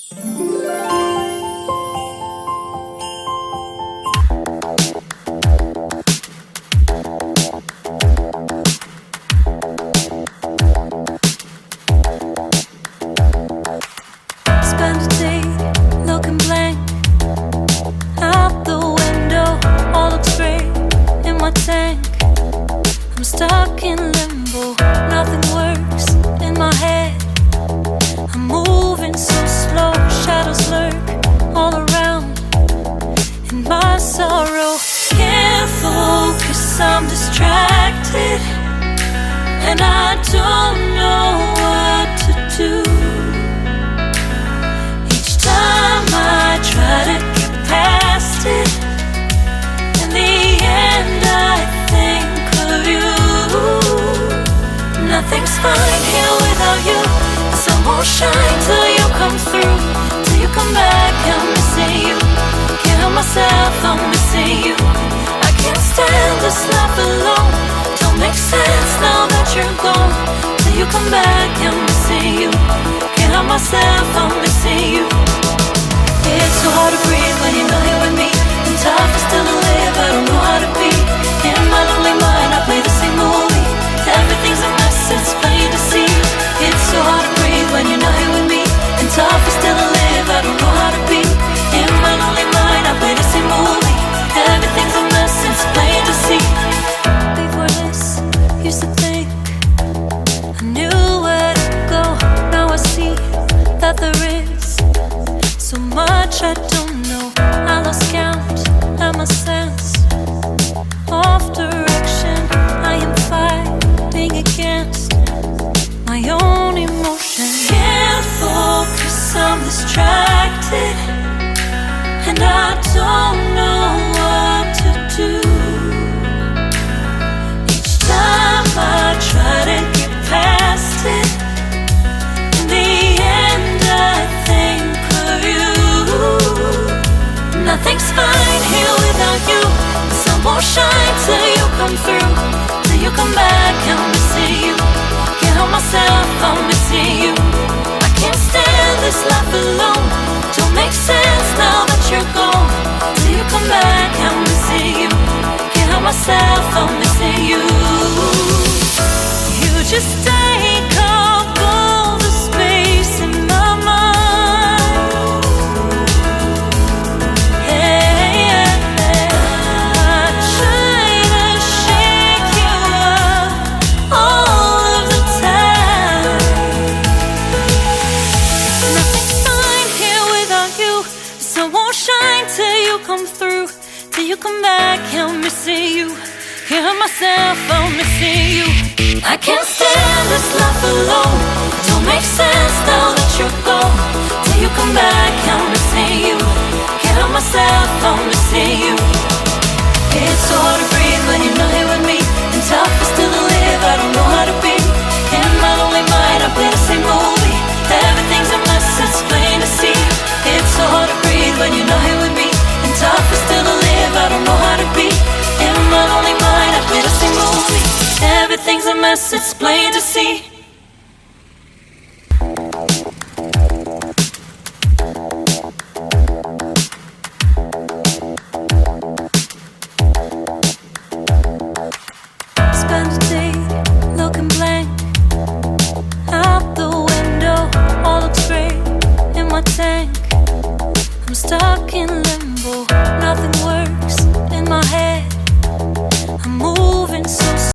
Spend a day looking blank out the window, all looks great in my tank. I'm stuck in limbo, nothing works in my head. I'm moving so slow, shadows lurk all around. In my sorrow, can't focus, I'm distracted, and I don't know what to do. Each time I try to get past it, in the end I think of you. Nothing's fine here without you. The sun won't shine till you come through. Till you come back, I'm missing you. Can't help myself, I'm missing you. I can't stand this life alone. Don't make sense now that you're gone. Till you come back, I'm missing you. Can't help myself, I'm missing you. It's so hard to breathe when you're not here with me. And tough is still to live, I don't know how to be. In my lonely mind, I play the same movie. Everything's a mess, it's plain to see. It's so hard to breathe when you're not here with me. And tough is still to live, I don't know how to be. In my lonely mind, I play the same movie. Everything's a mess, it's plain to see. Before this, used to think I knew where to go. Now I see that there is so much I don't know. I lost count at my sense of direction. I am fighting against my own emotion. Can't focus, I'm distracted, and I don't know what to do. Each time I try to get past it, in the end I think of you. Nothing's fine here without you. The sun won't shine till you come through. Till you come back, I'm missing you. Can't help myself, I'm missing you. I can't stand this life alone. Don't make sense now that you're gone. Till you come back, I'm missing you. Can't help myself, I'm missing you. You just take up all the space in my mind. Hey, I try to shake you up all of the time. Nothing's fine here without you. The sun won't shine till you come through. Till you come back, I'm missing you. Can't help myself, I'm missing you. I can't stand this life alone. Don't make sense now that you're gone.